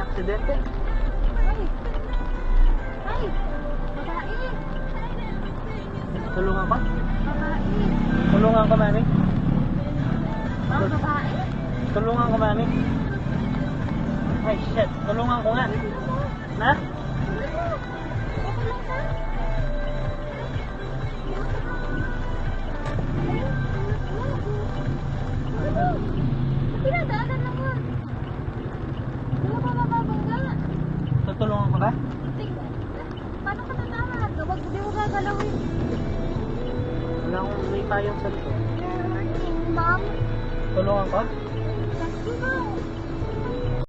aksidente. Ay! Babae! Tulungan ka? Babae! Tulungan ka, mami? Babae? Tulungan ka, mami? Ay, shit. Tulungan ko nga. Na? Okay lang ka? Pinadaanan lang mo. Hindi mo pa mababangga. Tutulungan ko ba? Paano ka tatawag? Kapag hindi mo gagalawin. Wala akong may payong sa likod. Ma'am? Tulungan ko? Kasi mo.